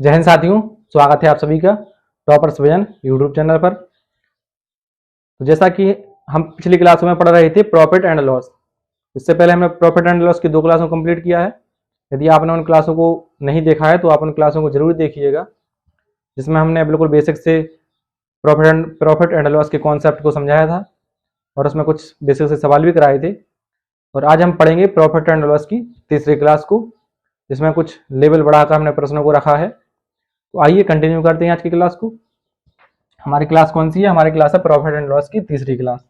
जय हिंद साथियों, स्वागत है आप सभी का टॉपर्स विजन यूट्यूब चैनल पर। तो जैसा कि हम पिछली क्लासों में पढ़ रहे थे प्रॉफिट एंड लॉस। इससे पहले हमने प्रॉफिट एंड लॉस की 2 क्लासों को कंप्लीट किया है। यदि आपने उन क्लासों को नहीं देखा है तो आप उन क्लासों को जरूर देखिएगा, जिसमें हमने बिल्कुल बेसिक से प्रॉफिट एंड लॉस के कॉन्सेप्ट को समझाया था और उसमें कुछ बेसिक से सवाल भी कराए थे। और आज हम पढ़ेंगे प्रॉफिट एंड लॉस की तीसरी क्लास को, जिसमें कुछ लेवल बढ़ाकर हमने प्रश्नों को रखा है। तो आइए कंटिन्यू करते हैं आज की क्लास को। हमारी क्लास कौन सी है? हमारी क्लास है प्रॉफिट एंड लॉस की तीसरी क्लास।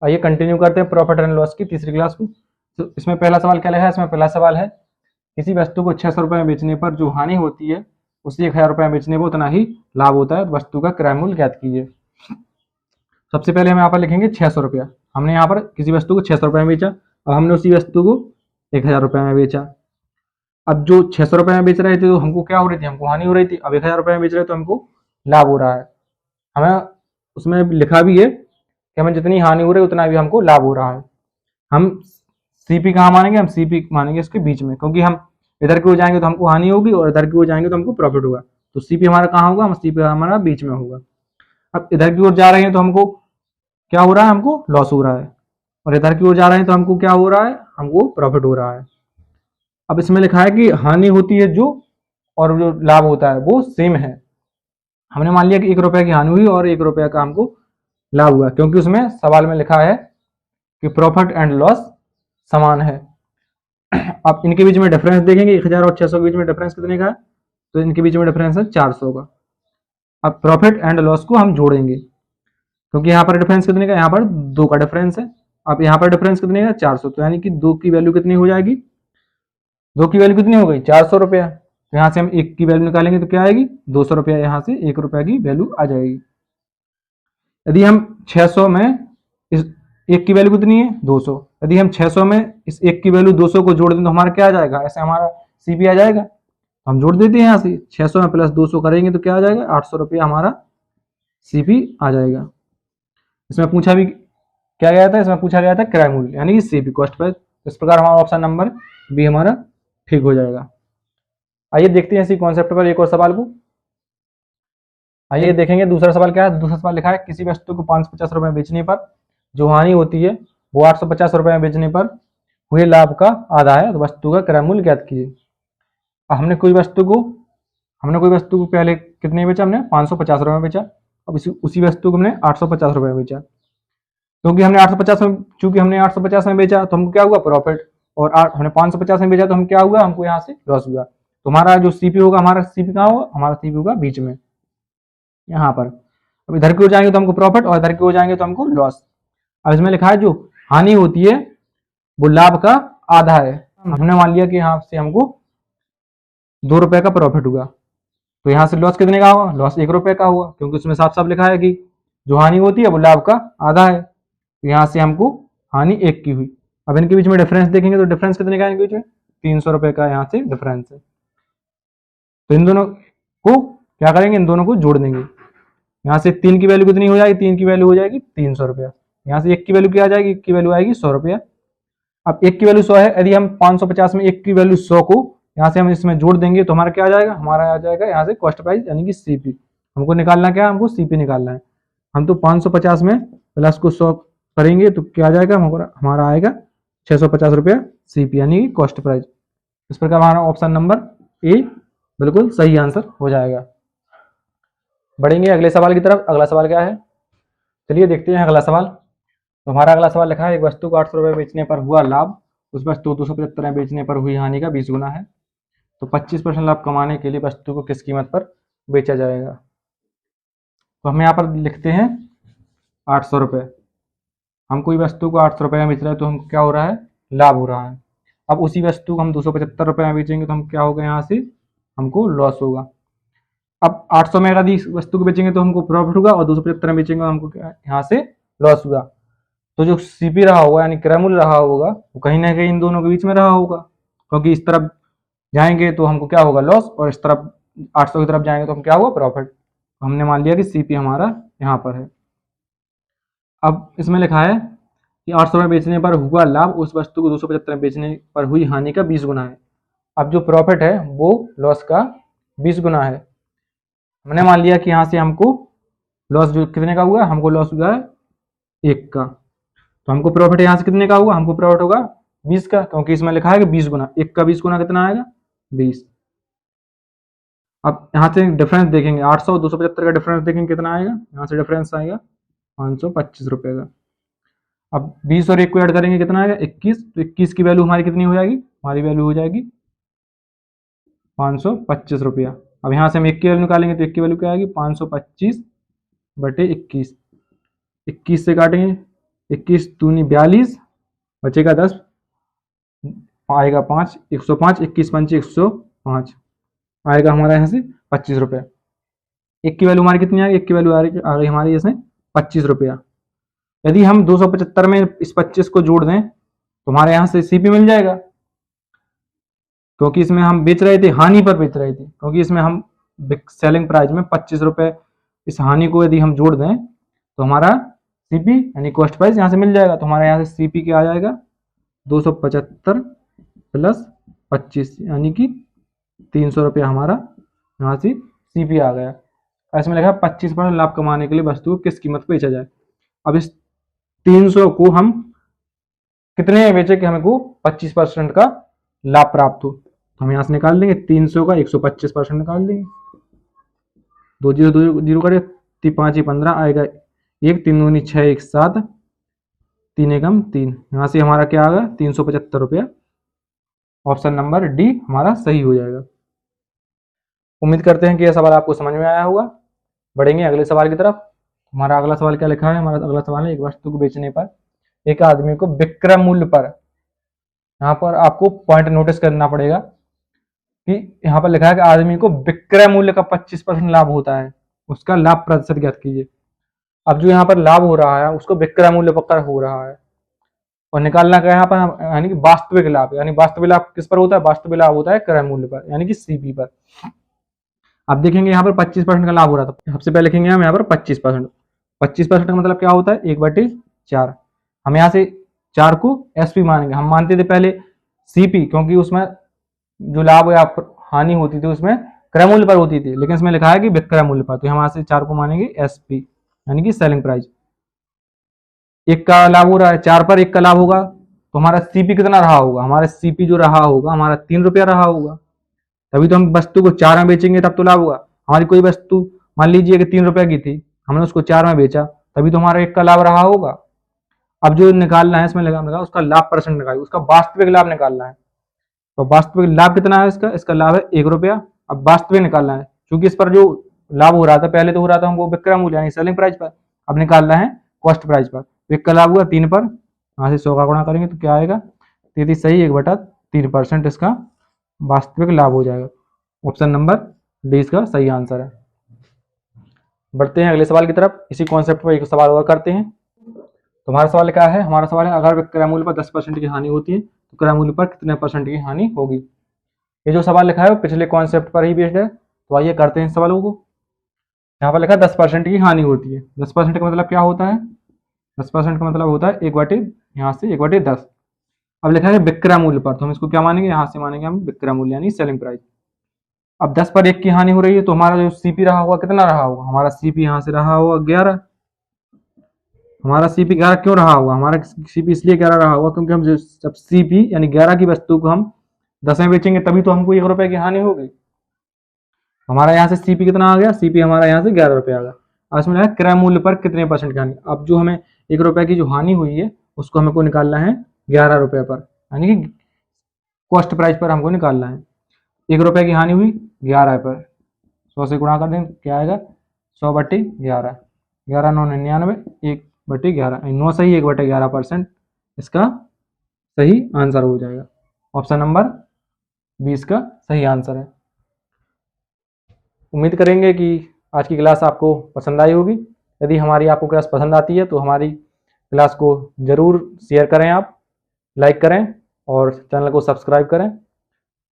आइए कंटिन्यू करते हैं प्रॉफिट एंड लॉस की तीसरी क्लास को। तो इसमें पहला सवाल क्या लिखा है? इसमें पहला सवाल है, किसी वस्तु को 600 रुपये में बेचने पर जो हानि होती है उसे 1000 रुपये में बेचने पर उतना ही लाभ होता है। वस्तु का क्रय मूल्य ज्ञात कीजिए। सबसे पहले हम यहाँ पर लिखेंगे 600 रुपया। हमने यहाँ पर किसी वस्तु को 600 रुपये में बेचा, अब हमने उसी वस्तु को 1000 रुपये में बेचा। अब जो 600 रुपये में बेच रहे थे तो हमको क्या हो रही थी? हमको हानि हो रही थी। अब 1000 रुपये में बेच रहे तो हमको लाभ हो रहा है। हमें उसमें लिखा भी है कि हमें जितनी हानि हो रही है उतना भी हमको लाभ हो रहा है। हम सीपी कहाँ मानेंगे? हम सीपी मानेंगे इसके बीच में, क्योंकि हम इधर की ओर जाएंगे तो हमको हानि होगी और इधर की ओर जाएंगे तो हमको प्रॉफिट होगा। तो सीपी हमारा कहाँ होगा? हम सीपी हमारा बीच में होगा। अब इधर की ओर जा रहे हैं तो हमको क्या हो रहा है? हमको लॉस हो रहा है। और इधर की ओर जा रहे हैं तो हमको क्या हो रहा है? हमको प्रॉफिट हो रहा है। अब इसमें लिखा है कि हानि होती है जो और जो लाभ होता है वो सेम है। हमने मान लिया कि 1 रुपये की हानि हुई और 1 रुपये का हमको लाभ हुआ, क्योंकि उसमें सवाल में लिखा है कि प्रॉफिट एंड लॉस समान है। अब इनके बीच में डिफरेंस देखेंगे, 1000 और 600 के बीच में डिफरेंस कितने का है? तो इनके बीच में डिफरेंस है 400 का। अब प्रॉफिट एंड लॉस को हम जोड़ेंगे, क्योंकि यहाँ पर डिफरेंस कितने का? यहाँ पर 2 का डिफरेंस है। अब यहाँ पर डिफरेंस कितने का? 400। तो यानी कि 2 की वैल्यू कितनी हो जाएगी? 2 की वैल्यू कितनी हो गई? 400 रुपया। तो यहाँ से हम 1 की वैल्यू निकालेंगे तो क्या आएगी? 200 रुपया। यहाँ से 1 रुपया की वैल्यू आ जाएगी। यदि हम 600 में इस 1 की वैल्यू कितनी है? 200। यदि हम 600 में इस 1 की वैल्यू 200 को जोड़ दें तो हमारा क्या आ जाएगा? ऐसे हमारा सीपी आ जाएगा। हम जोड़ देते हैं यहाँ से 600 में प्लस 200 करेंगे तो क्या आ जाएगा? 800 रुपया हमारा सीपी आ जाएगा। इसमें पूछा भी क्या गया था? इसमें पूछा गया था क्रय मूल्य, यानी कि सीपी कॉस्ट प्राइस। इस प्रकार हमारा ऑप्शन नंबर बी हमारा ठीक हो जाएगा। आइए देखते हैं इसी कॉन्सेप्ट पर एक और सवाल को। आइए देखेंगे दूसरा सवाल क्या है। दूसरा सवाल लिखा है, किसी वस्तु को 550 रुपये में बेचने पर जो हानि होती है वो 850 रुपये में बेचने पर हुए लाभ का आधा है। तो वस्तु का क्रय मूल्य ज्ञात कीजिए। हमने कोई वस्तु को पहले कितने बेचा? हमने 550 रुपये में बेचा। अब उसी वस्तु को हमने 850 रुपये में बेचा। क्योंकि हमने 850 में बेचा तो हमको क्या हुआ? प्रॉफिट। और हमने 550 में बेचा तो हम क्या हुआ? हमको यहाँ से लॉस हुआ। तो हमारा जो सीपी होगा, हमारा सीपी कहाँ होगा? हमारा सीपी होगा बीच में, यहाँ पर। अब इधर की ओर जाएंगे तो हमको प्रॉफिट और इधर की ओर जाएंगे तो हमको लॉस। अब इसमें लिखा है जो हानि होती है वो लाभ का आधा है। हमने मान लिया कि यहाँ से हमको 2 रुपए का प्रॉफिट हुआ, तो यहाँ से लॉस कितने का होगा? लॉस 1 रुपए का होगा, क्योंकि उसमें साफ साफ लिखा है कि जो हानि होती है वो लाभ का आधा है। तो यहाँ से हमको हानि 1 की हुई। अब इनके बीच में डिफरेंस देखेंगे तो डिफरेंस कितने का है इनके बीच में? 300 रुपए का यहाँ से डिफरेंस है। तो इन दोनों को क्या करेंगे? इन दोनों को जोड़ देंगे। यहाँ से 3 की वैल्यू कितनी हो जाएगी? 3 की वैल्यू हो जाएगी 300 रुपया। यहाँ से 1 की वैल्यू क्या आ जाएगी? 1 की वैल्यू आएगी 100 रुपया। अब 1 की वैल्यू 100 है। यदि हम 550 में 1 की वैल्यू 100 को यहाँ से हम इसमें जोड़ देंगे तो हमारा क्या आ जाएगा? हमारा आ जाएगा यहाँ से कॉस्ट प्राइस, यानी कि सीपी। हमको निकालना क्या है? हमको सीपी निकालना है। हम तो 550 में प्लस को 100 करेंगे तो क्या आ जाएगा? हमारा आएगा 650 रुपया सीपी, यानी कि कॉस्ट प्राइस। इस प्रकार हमारा ऑप्शन नंबर ए बिल्कुल सही आंसर हो जाएगा। बढ़ेंगे अगले सवाल की तरफ। अगला सवाल क्या है? चलिए देखते हैं अगला सवाल। तो हमारा अगला सवाल लिखा है, एक वस्तु को 800 रुपये बेचने पर हुआ लाभ उस वस्तु को 275 में बेचने पर हुई हानि का 20 गुना है। तो 25% लाभ कमाने के लिए वस्तु को किस कीमत पर बेचा जाएगा? तो हम यहाँ पर लिखते हैं 800 रुपये। हम कोई वस्तु को 800 रुपये में बेच रहे हैं तो हमको क्या हो रहा है? लाभ हो रहा है। अब उसी वस्तु को हम 275 रुपये में बेचेंगे तो हम क्या होगा? यहाँ से हमको लॉस होगा। अब 800 में यदि इस वस्तु को बेचेंगे तो हमको प्रॉफिट होगा और 275 में बेचेंगे तो हमको यहाँ से लॉस हुआ। तो जो सीपी रहा होगा, यानी क्रय मूल्य रहा होगा, वो कहीं ना कहीं इन दोनों के बीच में रहा होगा, क्योंकि इस तरफ जाएंगे तो हमको क्या होगा? लॉस, और इस तरफ 800 की तरफ जाएंगे तो हम क्या होगा? प्रॉफिट। तो हमने मान लिया कि सीपी हमारा यहाँ पर है। अब इसमें लिखा है कि 800 में बेचने पर हुआ लाभ उस वस्तु को 275 में बेचने पर हुई हानि का 20 गुना है। अब जो प्रॉफिट है वो लॉस का 20 गुना है। हमने मान लिया कि यहाँ से हमको लॉस जो कितने का हुआ, हमको लॉस हुआ है 1 का, तो हमको प्रॉफिट यहाँ से कितने का होगा, हमको प्रॉफिट होगा 20 का, क्योंकि इसमें लिखा है कि 20 गुना, 1 का 20 गुना कितना आएगा 20। अब यहाँ से डिफरेंस देखेंगे 800 275 का डिफरेंस देखेंगे कितना आएगा, यहाँ से डिफरेंस आएगा 525 रुपये का। अब 20 और 1 को ऐड करेंगे कितना आएगा 21, तो 21 की वैल्यू हमारी कितनी हो जाएगी, हमारी वैल्यू हो जाएगी 525 रुपया। अब यहाँ से हम 1 की वैल्यू निकालेंगे तो 1 की वैल्यू क्या आएगी 525 बटे 21, 21 से काटेंगे 21 दूनी 42, बचेगा 10, आएगा 5, 105, 21 पंचे 105, आएगा हमारा यहाँ से 25 रुपया। 1 की वैल्यू हमारी कितनी आएगी, 1 की वैल्यू आ गई हमारी इसमें 25 रुपया। यदि हम 275 में इस 25 को जोड़ दें तो हमारे यहाँ से सीपी मिल जाएगा, क्योंकि इसमें हम बेच रहे थे हानि पर बेच रहे थे, क्योंकि इसमें हम सेलिंग प्राइस में 25 रुपये इस हानि को यदि हम जोड़ दें तो हमारा सीपी यानी कॉस्ट प्राइस यहाँ से मिल जाएगा। तो हमारे यहाँ से सीपी क्या आ जाएगा 275 प्लस 25 यानी कि 300 रुपया हमारा यहाँ से सीपी आ गया। इसमें लिखा 25% लाभ कमाने के लिए वस्तु को किस कीमत पर बेचा जाए। अब इस 300 को हम कितने में बेचे कि हमको 25% का लाभ प्राप्त हो, तो हम यहाँ से निकाल देंगे 300 का 125% निकाल देंगे, 2 जीरो 2 जीरो करे 5 15 आएगा 1, 3 दूनी 6 1 7, 3 एकम 3, यहाँ से हमारा क्या आ गया 375 रुपया। ऑप्शन नंबर डी हमारा सही हो जाएगा। उम्मीद करते हैं कि यह सवाल आपको समझ में आया होगा। बढ़ेंगे अगले सवाल की तरफ। हमारा अगला सवाल क्या लिखा है, हमारा अगला सवाल है एक वस्तु को बेचने पर एक आदमी को विक्रय मूल्य पर, यहाँ पर आपको पॉइंट नोटिस करना पड़ेगा कि यहाँ पर लिखा है कि आदमी को विक्रय मूल्य का 25% लाभ होता है, उसका लाभ प्रतिशत ज्ञात कीजिए। अब जो यहाँ पर लाभ हो रहा है उसको विक्रय मूल्य पर हो रहा है और निकालना क्या है यहाँ पर, यानी कि वास्तविक लाभ, यानी वास्तविक लाभ किस पर होता है, वास्तविक लाभ होता है क्रय मूल्य पर यानी कि सीपी पर। अब देखेंगे यहाँ पर 25% का लाभ हो रहा था, सबसे पहले लिखेंगे हम यहाँ पर 25% का मतलब क्या होता है 1/4। हम यहाँ से 4 को एसपी मानेंगे, हम मानते थे पहले सीपी, क्योंकि उसमें जो लाभ या हानि होती थी उसमें क्रय मूल्य पर होती थी, लेकिन इसमें लिखा है कि विक्रय मूल्य पर, तो हम यहाँ से 4 को मानेंगे एसपी यानी कि सेलिंग प्राइस। 1 का लाभ हो रहा है, 4 पर 1 का लाभ होगा तो हमारा सीपी कितना रहा होगा, हमारा सीपी जो रहा होगा हमारा 3 रुपया रहा होगा, तभी तो हम वस्तु को 4 में बेचेंगे तब तो लाभ होगा। हमारी कोई वस्तु मान लीजिए कि 3 रुपए की थी, हमने उसको 4 में बेचा, तभी तो हमारा 1 का लाभ रहा होगा। अब जो निकालना है इसमें लगा उसका लाभ परसेंट निकालिए, उसका वास्तविक लाभ निकालना है। तो वास्तविक लाभ कितना है इसका लाभ है 1 रुपया। अब वास्तविक निकालना है, क्योंकि इस पर जो लाभ हो रहा था पहले तो हो रहा था हमको विक्रय मूल्य यानी सेलिंग प्राइस पर, अब निकालना है कॉस्ट प्राइस पर। 1 का लाभ हुआ 3 पर, यहाँ से 100 का गुणा करेंगे तो क्या आएगा 33 सही 1/3% इसका वास्तविक लाभ हो जाएगा। ऑप्शन नंबर डी इसका सही आंसर है। बढ़ते हैं अगले सवाल की तरफ। इसी कॉन्सेप्ट पर एक सवाल और करते हैं। तो हमारा सवाल क्या है, हमारा सवाल है अगर क्रय मूल्य पर 10% की हानि होती है तो क्रय मूल्य पर कितने % की हानि होगी। ये जो सवाल लिखा है वो पिछले कॉन्सेप्ट पर ही बेस्ड है, तो आइए करते हैं इस सवालों को। यहाँ पर लिखा है 10% की हानि होती है। 10% का मतलब क्या होता है, 10% का मतलब होता है 1/10। अब लिखा है विक्रय मूल्य पर, तो हम इसको क्या मानेंगे, यहाँ से मानेंगे हम विक्रय मूल्य यानी सेलिंग प्राइस। अब 10 पर 1 की हानि हो रही है तो हमारा जो सीपी रहा होगा कितना रहा होगा, हमारा सीपी यहाँ से रहा होगा 11। हमारा सीपी 11 क्यों रहा होगा, हमारा सीपी इसलिए 11 रहा होगा क्योंकि हम जब सीपी यानी 11 की वस्तु को हम 10 में बेचेंगे तभी तो हमको 1 रुपए की हानि होगी। हमारा यहाँ से सीपी कितना आ गया, सीपी हमारा यहाँ से 11 रुपये आ गया। अब इसमें लगा क्रय मूल्य पर कितने % की हानि। अब जो हमें 1 रुपए की जो हानि हुई है उसको हमको निकालना है 11 रुपये पर, यानी कि कॉस्ट प्राइस पर हमको निकालना है। 1 रुपए की हानि हुई 11 पर, 100 से गुणा कर दें क्या आएगा 100/11, 11 9 99, 1/11, 9 सही 1/11% इसका सही आंसर हो जाएगा। ऑप्शन नंबर 20 का सही आंसर है। उम्मीद करेंगे कि आज की क्लास आपको पसंद आई होगी। यदि हमारी आपको क्लास पसंद आती है तो हमारी क्लास को ज़रूर शेयर करें, आप लाइक करें और चैनल को सब्सक्राइब करें।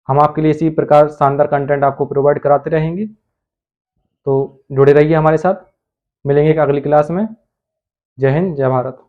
हम आपके लिए इसी प्रकार शानदार कंटेंट आपको प्रोवाइड कराते रहेंगे, तो जुड़े रहिए हमारे साथ। मिलेंगे एक अगली क्लास में। जय हिंद, जय भारत।